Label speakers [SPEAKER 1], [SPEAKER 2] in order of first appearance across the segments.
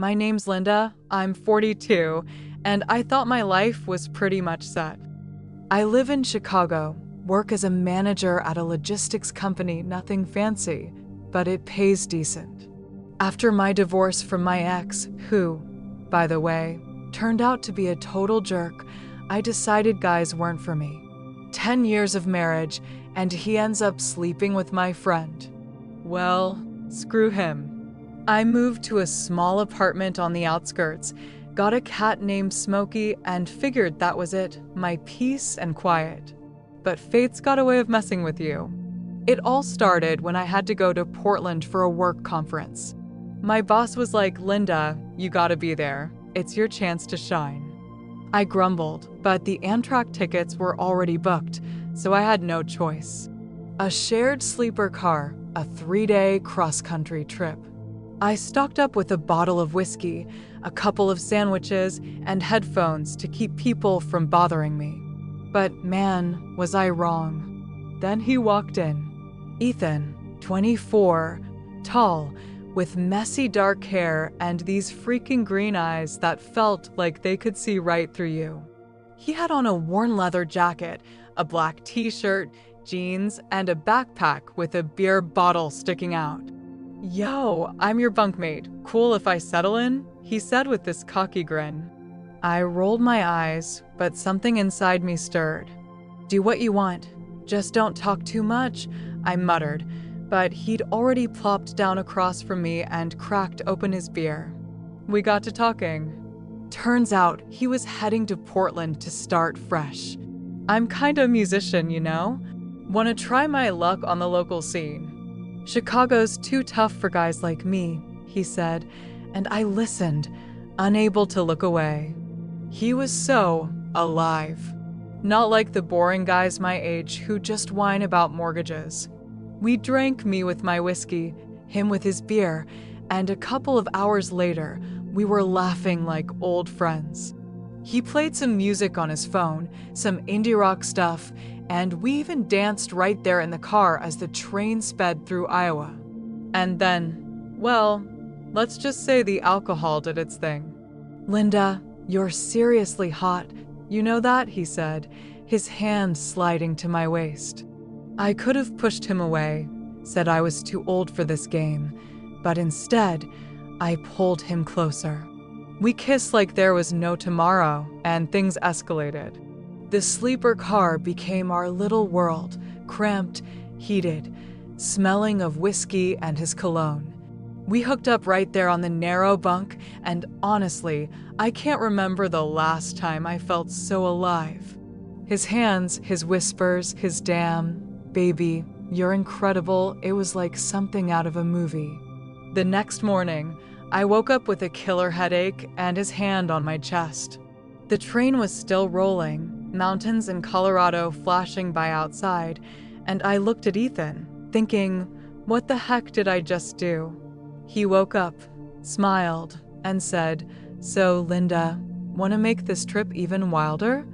[SPEAKER 1] My name's Linda, I'm 42, and I thought my life was pretty much set. I live in Chicago, work as a manager at a logistics company, nothing fancy, but it pays decent. After my divorce from my ex, who, by the way, turned out to be a total jerk, I decided guys weren't for me. 10 years of marriage, and he ends up sleeping with my friend. Well, screw him. I moved to a small apartment on the outskirts, got a cat named Smokey, and figured that was it, my peace and quiet. But fate's got a way of messing with you. It all started when I had to go to Portland for a work conference. My boss was like, "Linda, you gotta be there. It's your chance to shine." I grumbled, but the Amtrak tickets were already booked, so I had no choice. A shared sleeper car, a 3-day cross-country trip. I stocked up with a bottle of whiskey, a couple of sandwiches, and headphones to keep people from bothering me. But man, was I wrong. Then he walked in. Ethan, 24, tall, with messy dark hair and these freaking green eyes that felt like they could see right through you. He had on a worn leather jacket, a black t-shirt, jeans, and a backpack with a beer bottle sticking out. "Yo, I'm your bunkmate. Cool if I settle in?" he said with this cocky grin. I rolled my eyes, but something inside me stirred. "Do what you want. Just don't talk too much," I muttered, but he'd already plopped down across from me and cracked open his beer. We got to talking. Turns out he was heading to Portland to start fresh. I'm kinda a musician, you know? Wanna try my luck on the local scene. "Chicago's too tough for guys like me," he said, and I listened, unable to look away. He was so alive. Not like the boring guys my age who just whine about mortgages. We drank, me with my whiskey, him with his beer, and a couple of hours later, we were laughing like old friends. He played some music on his phone, some indie rock stuff, and we even danced right there in the car as the train sped through Iowa. And then, well, let's just say the alcohol did its thing. "Linda, you're seriously hot. You know that?" he said, his hand sliding to my waist. I could have pushed him away, said I was too old for this game, but instead, I pulled him closer. We kissed like there was no tomorrow, and things escalated. The sleeper car became our little world, cramped, heated, smelling of whiskey and his cologne. We hooked up right there on the narrow bunk, and honestly, I can't remember the last time I felt so alive. His hands, his whispers, his damn, "Baby, you're incredible," it was like something out of a movie. The next morning, I woke up with a killer headache and his hand on my chest. The train was still rolling, mountains in Colorado flashing by outside, and I looked at Ethan, thinking, what the heck did I just do? He woke up, smiled, and said, "So, Linda, want to make this trip even wilder?"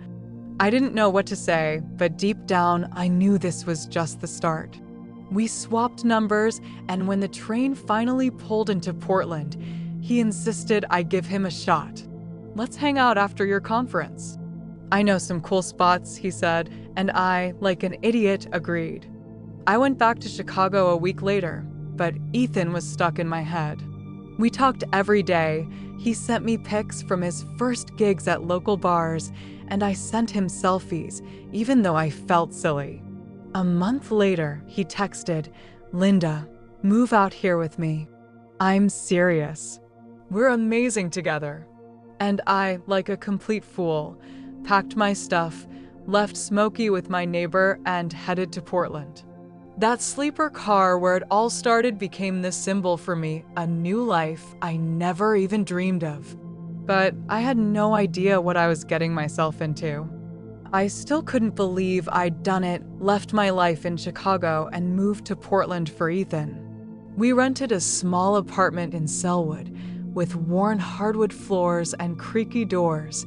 [SPEAKER 1] I didn't know what to say, but deep down, I knew this was just the start. We swapped numbers, and when the train finally pulled into Portland, he insisted I give him a shot. "Let's hang out after your conference." "I know some cool spots," he said, and I, like an idiot, agreed. I went back to Chicago a week later, but Ethan was stuck in my head. We talked every day. He sent me pics from his first gigs at local bars, and I sent him selfies, even though I felt silly. A month later, he texted, "Linda, move out here with me. I'm serious. We're amazing together." And I, like a complete fool, packed my stuff, left Smokey with my neighbor, and headed to Portland. That sleeper car where it all started became the symbol for me, a new life I never even dreamed of. But I had no idea what I was getting myself into. I still couldn't believe I'd done it, left my life in Chicago, and moved to Portland for Ethan. We rented a small apartment in Selwood, with worn hardwood floors and creaky doors,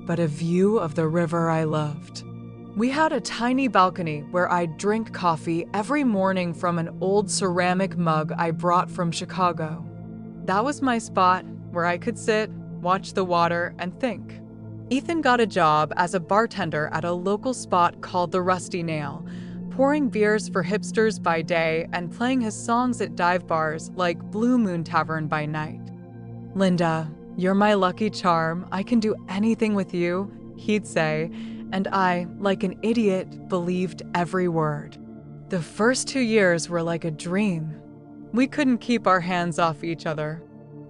[SPEAKER 1] but a view of the river I loved. We had a tiny balcony where I'd drink coffee every morning from an old ceramic mug I brought from Chicago. That was my spot, where I could sit, watch the water, and think. Ethan got a job as a bartender at a local spot called the Rusty Nail, pouring beers for hipsters by day and playing his songs at dive bars like Blue Moon Tavern by night. "Linda, you're my lucky charm. I can do anything with you," he'd say, and I, like an idiot, believed every word. The first 2 years were like a dream. We couldn't keep our hands off each other.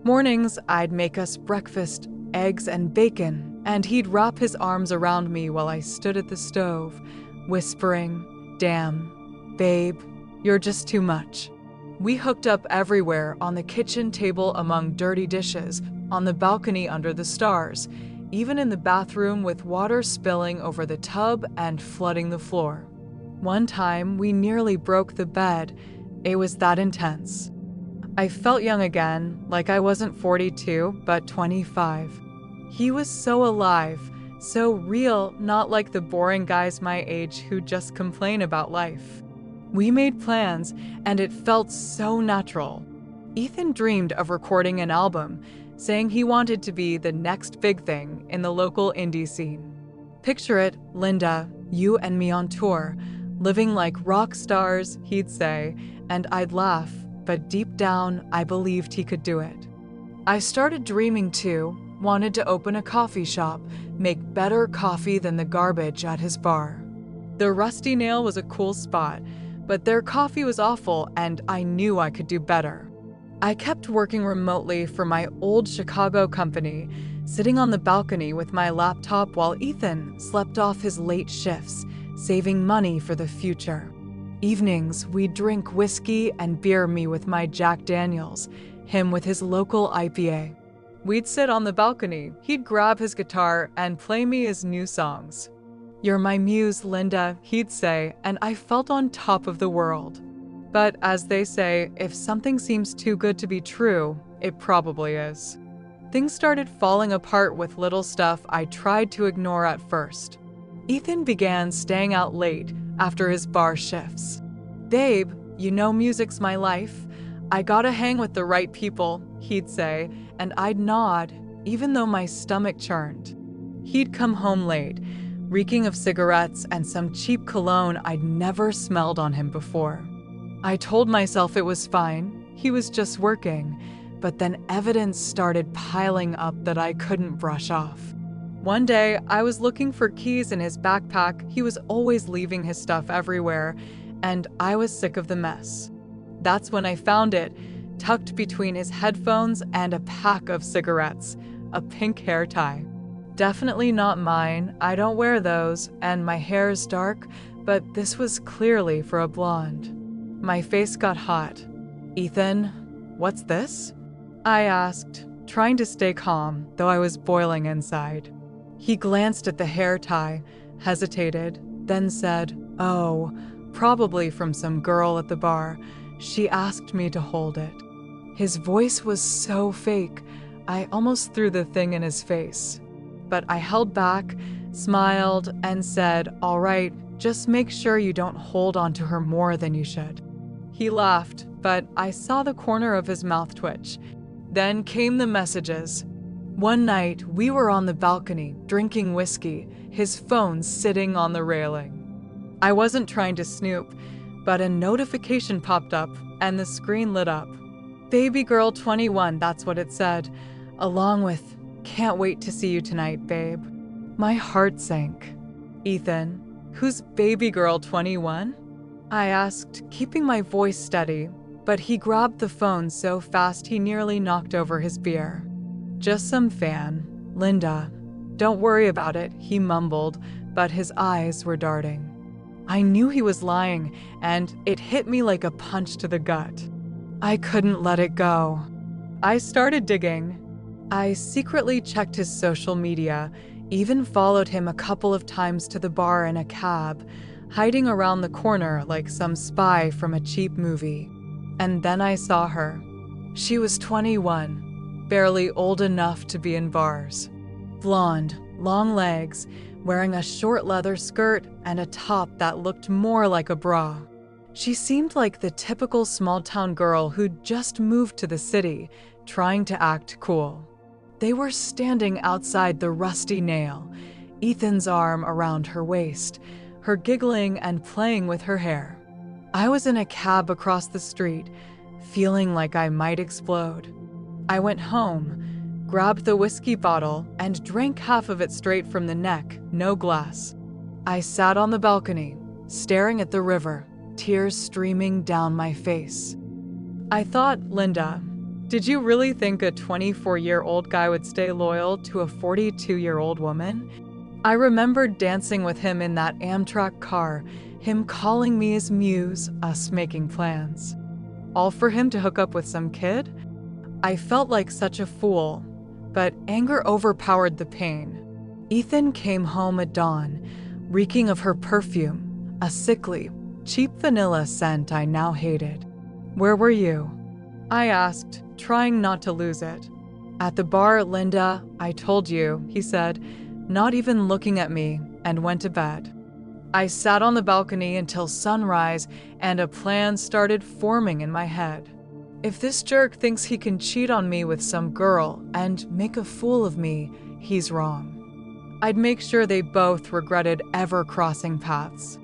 [SPEAKER 1] Mornings, I'd make us breakfast, eggs and bacon, and he'd wrap his arms around me while I stood at the stove, whispering, "Damn, babe, you're just too much." We hooked up everywhere, on the kitchen table among dirty dishes, on the balcony under the stars, even in the bathroom with water spilling over the tub and flooding the floor. One time, we nearly broke the bed. It was that intense. I felt young again, like I wasn't 42, but 25. He was so alive, so real, not like the boring guys my age who just complain about life. We made plans, and it felt so natural. Ethan dreamed of recording an album, saying he wanted to be the next big thing in the local indie scene. "Picture it, Linda, you and me on tour, living like rock stars," he'd say, and I'd laugh, but deep down, I believed he could do it. I started dreaming too, wanted to open a coffee shop, make better coffee than the garbage at his bar. The Rusty Nail was a cool spot, but their coffee was awful and I knew I could do better. I kept working remotely for my old Chicago company, sitting on the balcony with my laptop while Ethan slept off his late shifts, saving money for the future. Evenings, we'd drink whiskey and beer, me with my Jack Daniels, him with his local IPA. We'd sit on the balcony, he'd grab his guitar and play me his new songs. "You're my muse, Linda," he'd say, and I felt on top of the world. But as they say, if something seems too good to be true, it probably is. Things started falling apart with little stuff I tried to ignore at first. Ethan began staying out late after his bar shifts. "Babe, you know music's my life. I gotta hang with the right people," he'd say, and I'd nod, even though my stomach churned. He'd come home late, reeking of cigarettes and some cheap cologne I'd never smelled on him before. I told myself it was fine, he was just working, but then evidence started piling up that I couldn't brush off. One day, I was looking for keys in his backpack. He was always leaving his stuff everywhere, and I was sick of the mess. That's when I found it, tucked between his headphones and a pack of cigarettes, a pink hair tie. Definitely not mine, I don't wear those, and my hair is dark, but this was clearly for a blonde. My face got hot. "Ethan, what's this?" I asked, trying to stay calm, though I was boiling inside. He glanced at the hair tie, hesitated, then said, "Oh, probably from some girl at the bar. She asked me to hold it." His voice was so fake, I almost threw the thing in his face. But I held back, smiled, and said, "All right, just make sure you don't hold on to her more than you should." He laughed, but I saw the corner of his mouth twitch. Then came the messages. One night, we were on the balcony, drinking whiskey, his phone sitting on the railing. I wasn't trying to snoop, but a notification popped up, and the screen lit up. "Baby girl 21, that's what it said, along with, 'Can't wait to see you tonight, babe.'" My heart sank. "Ethan, who's baby girl 21? I asked, keeping my voice steady, but he grabbed the phone so fast he nearly knocked over his beer. "Just some fan, Linda. Don't worry about it," he mumbled, but his eyes were darting. I knew he was lying, and it hit me like a punch to the gut. I couldn't let it go. I started digging. I secretly checked his social media, even followed him a couple of times to the bar in a cab, hiding around the corner like some spy from a cheap movie. And then I saw her. She was 21, barely old enough to be in bars. Blonde, long legs, wearing a short leather skirt and a top that looked more like a bra. She seemed like the typical small-town girl who'd just moved to the city, trying to act cool. They were standing outside the Rusty Nail, Ethan's arm around her waist, her giggling and playing with her hair. I was in a cab across the street, feeling like I might explode. I went home, grabbed the whiskey bottle, and drank half of it straight from the neck, no glass. I sat on the balcony, staring at the river, tears streaming down my face. I thought, Linda, did you really think a 24-year-old guy would stay loyal to a 42-year-old woman? I remembered dancing with him in that Amtrak car, him calling me his muse, us making plans. All for him to hook up with some kid? I felt like such a fool, but anger overpowered the pain. Ethan came home at dawn, reeking of her perfume, a sickly, cheap vanilla scent I now hated. Where were you? I asked, trying not to lose it. At the bar, Linda, I told you, he said, not even looking at me, and went to bed. I sat on the balcony until sunrise, and a plan started forming in my head. If this jerk thinks he can cheat on me with some girl and make a fool of me, he's wrong. I'd make sure they both regretted ever crossing paths.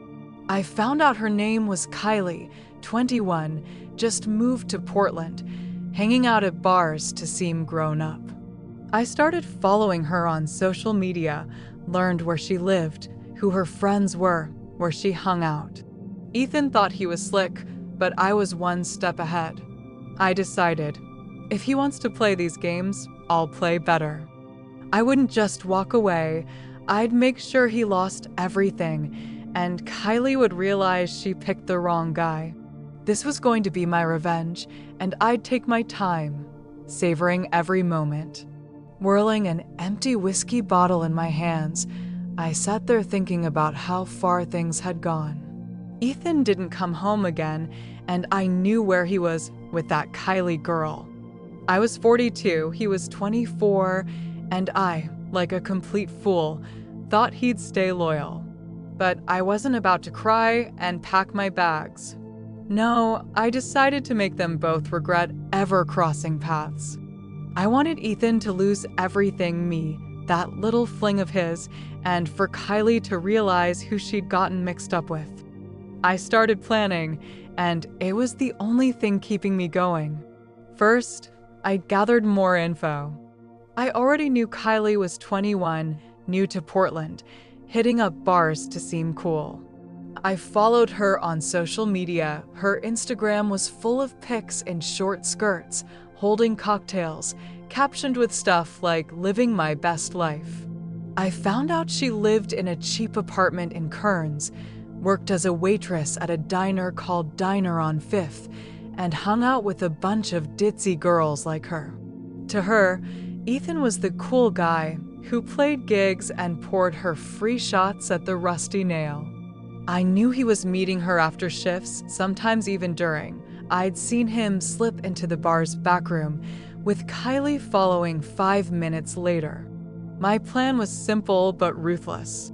[SPEAKER 1] I found out her name was Kylie, 21, just moved to Portland, hanging out at bars to seem grown up. I started following her on social media, learned where she lived, who her friends were, where she hung out. Ethan thought he was slick, but I was one step ahead. I decided, if he wants to play these games, I'll play better. I wouldn't just walk away, I'd make sure he lost everything, and Kylie would realize she picked the wrong guy. This was going to be my revenge, and I'd take my time, savoring every moment. Whirling an empty whiskey bottle in my hands, I sat there thinking about how far things had gone. Ethan didn't come home again, and I knew where he was with that Kylie girl. I was 42, he was 24, and I, like a complete fool, thought he'd stay loyal. But I wasn't about to cry and pack my bags. No, I decided to make them both regret ever crossing paths. I wanted Ethan to lose everything me, that little fling of his, and for Kylie to realize who she'd gotten mixed up with. I started planning, and it was the only thing keeping me going. First, I gathered more info. I already knew Kylie was 21, new to Portland, hitting up bars to seem cool. I followed her on social media. Her Instagram was full of pics in short skirts, holding cocktails, captioned with stuff like living my best life. I found out she lived in a cheap apartment in Kearns, worked as a waitress at a diner called Diner on Fifth, and hung out with a bunch of ditzy girls like her. To her, Ethan was the cool guy who played gigs and poured her free shots at the Rusty Nail. I knew he was meeting her after shifts, sometimes even during. I'd seen him slip into the bar's back room, with Kylie following 5 minutes later. My plan was simple but ruthless.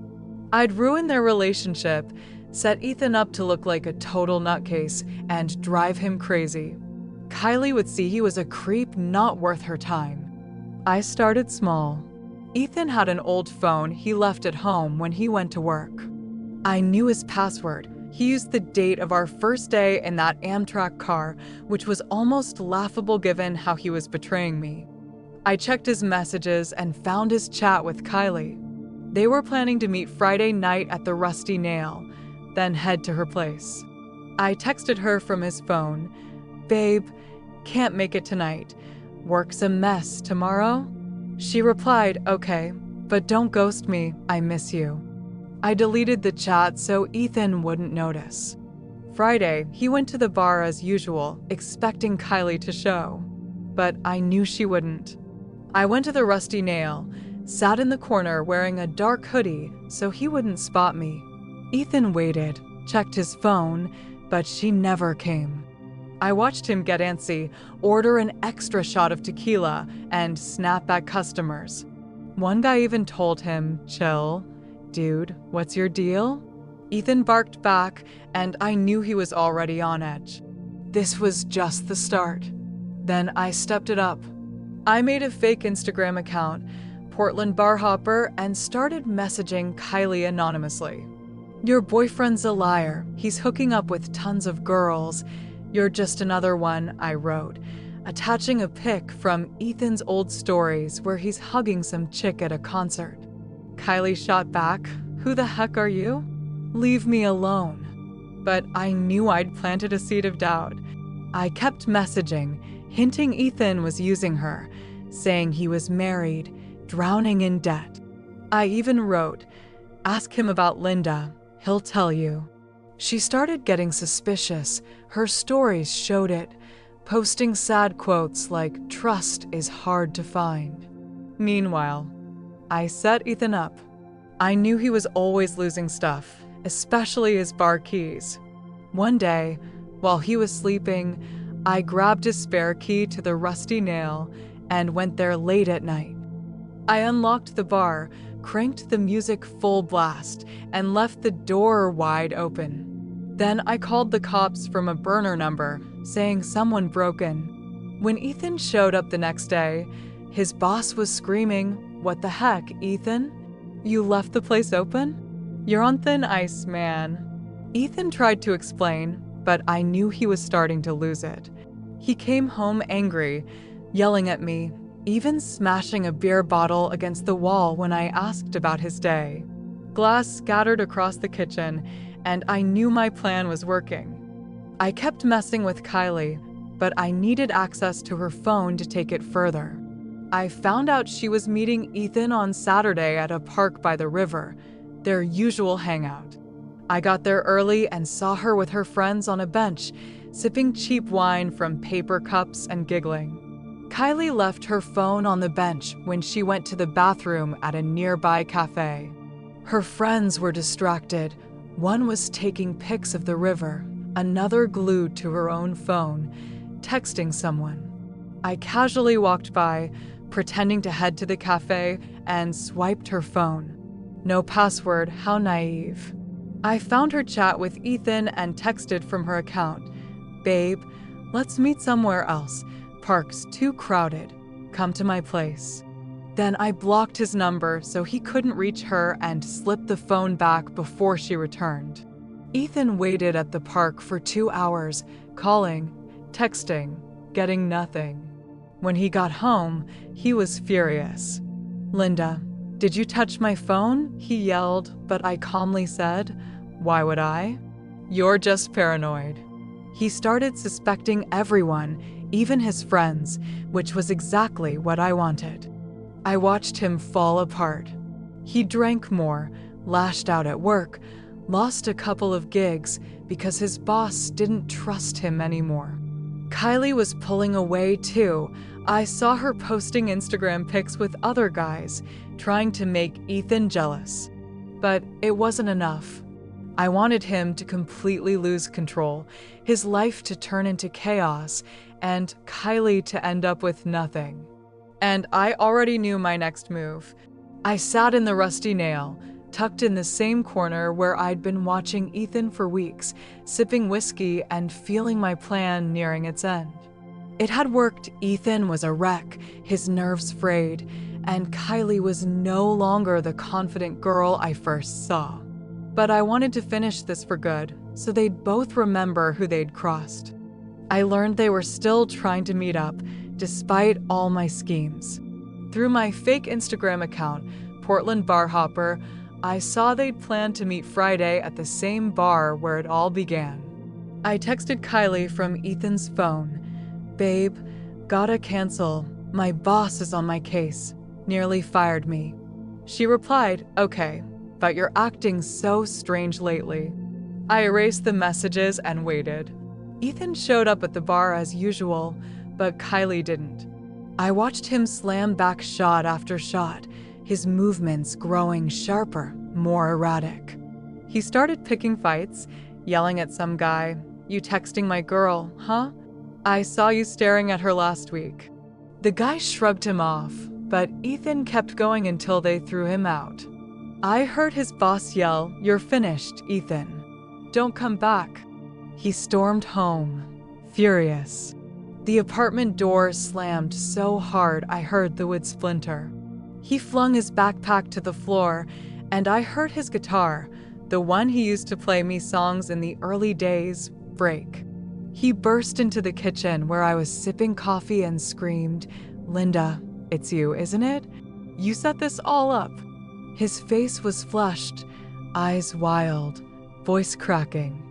[SPEAKER 1] I'd ruin their relationship, set Ethan up to look like a total nutcase, and drive him crazy. Kylie would see he was a creep not worth her time. I started small. Ethan had an old phone he left at home when he went to work. I knew his password. He used the date of our first day in that Amtrak car, which was almost laughable given how he was betraying me. I checked his messages and found his chat with Kylie. They were planning to meet Friday night at the Rusty Nail, then head to her place. I texted her from his phone, "Babe, can't make it tonight. Work's a mess tomorrow?" She replied, "Okay, but don't ghost me, I miss you." I deleted the chat so Ethan wouldn't notice. Friday, he went to the bar as usual, expecting Kylie to show. But I knew she wouldn't. I went to the Rusty Nail, sat in the corner wearing a dark hoodie so he wouldn't spot me. Ethan waited, checked his phone, but she never came. I watched him get antsy, order an extra shot of tequila, and snap at customers. One guy even told him, "Chill. Dude, what's your deal?" Ethan barked back, and I knew he was already on edge. This was just the start. Then I stepped it up. I made a fake Instagram account, Portland Bar Hopper, and started messaging Kylie anonymously. Your boyfriend's a liar. He's hooking up with tons of girls. You're just another one, I wrote, attaching a pic from Ethan's old stories where he's hugging some chick at a concert. Kylie shot back, "Who the heck are you? Leave me alone." But I knew I'd planted a seed of doubt. I kept messaging, hinting Ethan was using her, saying he was married, drowning in debt. I even wrote, "Ask him about Linda. He'll tell you." She started getting suspicious. Her stories showed it, posting sad quotes like, "Trust is hard to find." Meanwhile, I set Ethan up. I knew he was always losing stuff, especially his bar keys. One day, while he was sleeping, I grabbed his spare key to the rusty nail and went there late at night. I unlocked the bar, cranked the music full blast, and left the door wide open. Then I called the cops from a burner number, saying someone broke in. When Ethan showed up the next day, his boss was screaming, "What the heck, Ethan? You left the place open? You're on thin ice, man." Ethan tried to explain, but I knew he was starting to lose it. He came home angry, yelling at me, even smashing a beer bottle against the wall when I asked about his day. Glass scattered across the kitchen, and I knew my plan was working. I kept messing with Kylie, but I needed access to her phone to take it further. I found out she was meeting Ethan on Saturday at a park by the river, their usual hangout. I got there early and saw her with her friends on a bench, sipping cheap wine from paper cups and giggling. Kylie left her phone on the bench when she went to the bathroom at a nearby cafe. Her friends were distracted. One was taking pics of the river, another glued to her own phone, texting someone. I casually walked by, pretending to head to the cafe, and swiped her phone. No password, how naive. I found her chat with Ethan and texted from her account, "Babe, let's meet somewhere else. Park's too crowded. Come to my place." Then I blocked his number so he couldn't reach her and slipped the phone back before she returned. Ethan waited at the park for 2 hours, calling, texting, getting nothing. When he got home, he was furious. "Linda, did you touch my phone?" he yelled, but I calmly said, "Why would I? You're just paranoid." He started suspecting everyone, even his friends, which was exactly what I wanted. I watched him fall apart. He drank more, lashed out at work, lost a couple of gigs because his boss didn't trust him anymore. Kylie was pulling away too. I saw her posting Instagram pics with other guys, trying to make Ethan jealous. But it wasn't enough. I wanted him to completely lose control, his life to turn into chaos, and Kylie to end up with nothing. And I already knew my next move. I sat in the rusty nail, tucked in the same corner where I'd been watching Ethan for weeks, sipping whiskey and feeling my plan nearing its end. It had worked. Ethan was a wreck, his nerves frayed, and Kylie was no longer the confident girl I first saw. But I wanted to finish this for good, so they'd both remember who they'd crossed. I learned they were still trying to meet up, despite all my schemes. Through my fake Instagram account, Portland Bar Hopper, I saw they'd planned to meet Friday at the same bar where it all began. I texted Kylie from Ethan's phone, "Babe, gotta cancel. My boss is on my case. Nearly fired me." She replied, "Okay, but you're acting so strange lately." I erased the messages and waited. Ethan showed up at the bar as usual, but Kylie didn't. I watched him slam back shot after shot, his movements growing sharper, more erratic. He started picking fights, yelling at some guy, "You texting my girl, huh? I saw you staring at her last week." The guy shrugged him off, but Ethan kept going until they threw him out. I heard his boss yell, "You're finished, Ethan. Don't come back." He stormed home, furious. The apartment door slammed so hard I heard the wood splinter. He flung his backpack to the floor, and I heard his guitar, the one he used to play me songs in the early days, break. He burst into the kitchen where I was sipping coffee and screamed, "Linda, it's you, isn't it? You set this all up." His face was flushed, eyes wild, voice cracking.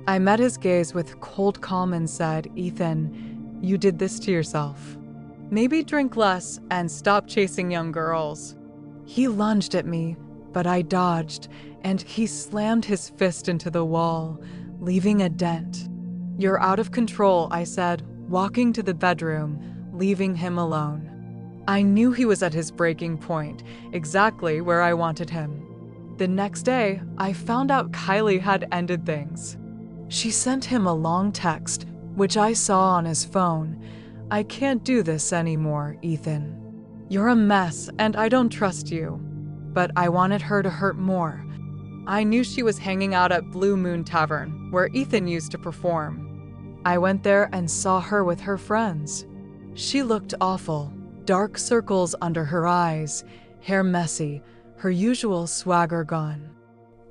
[SPEAKER 1] I met his gaze with cold calm and said, "Ethan, you did this to yourself. Maybe drink less and stop chasing young girls." He lunged at me, but I dodged, and he slammed his fist into the wall, leaving a dent. "You're out of control," I said, walking to the bedroom, leaving him alone. I knew he was at his breaking point, exactly where I wanted him. The next day, I found out Kylie had ended things. She sent him a long text, which I saw on his phone. "I can't do this anymore, Ethan. You're a mess, and I don't trust you." But I wanted her to hurt more. I knew she was hanging out at Blue Moon Tavern, where Ethan used to perform. I went there and saw her with her friends. She looked awful, dark circles under her eyes, hair messy, her usual swagger gone.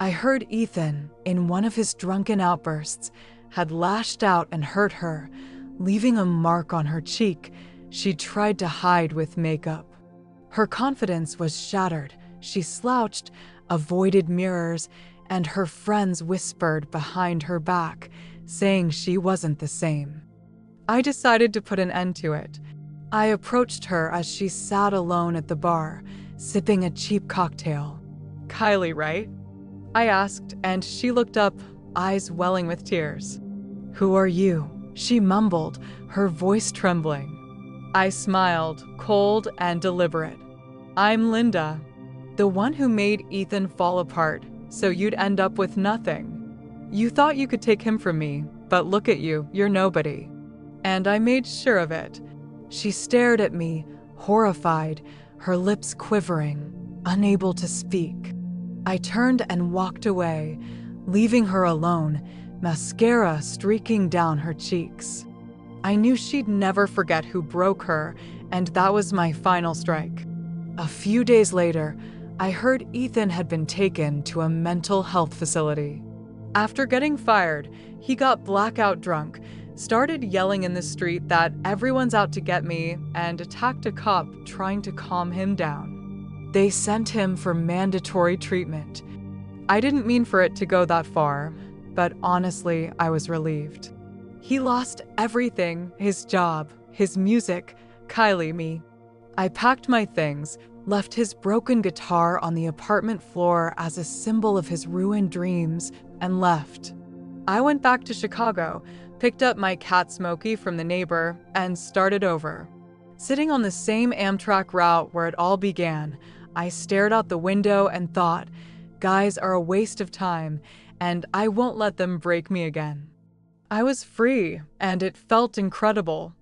[SPEAKER 1] I heard Ethan, in one of his drunken outbursts, had lashed out and hurt her, leaving a mark on her cheek she tried to hide with makeup. Her confidence was shattered. She slouched, avoided mirrors, and her friends whispered behind her back, saying she wasn't the same. I decided to put an end to it. I approached her as she sat alone at the bar, sipping a cheap cocktail. "Kylie, right?" I asked, and she looked up, eyes welling with tears. "Who are you?" she mumbled, her voice trembling. I smiled, cold and deliberate. "I'm Linda, the one who made Ethan fall apart, so you'd end up with nothing. You thought you could take him from me, but look at you, you're nobody." And I made sure of it. She stared at me, horrified, her lips quivering, unable to speak. I turned and walked away, leaving her alone, mascara streaking down her cheeks. I knew she'd never forget who broke her, and that was my final strike. A few days later, I heard Ethan had been taken to a mental health facility. After getting fired, he got blackout drunk, started yelling in the street that everyone's out to get me, and attacked a cop trying to calm him down. They sent him for mandatory treatment. I didn't mean for it to go that far, but honestly, I was relieved. He lost everything, his job, his music, Kylie, me. I packed my things, left his broken guitar on the apartment floor as a symbol of his ruined dreams, and left. I went back to Chicago, picked up my cat Smokey from the neighbor, and started over. Sitting on the same Amtrak route where it all began, I stared out the window and thought, guys are a waste of time, and I won't let them break me again. I was free, and it felt incredible,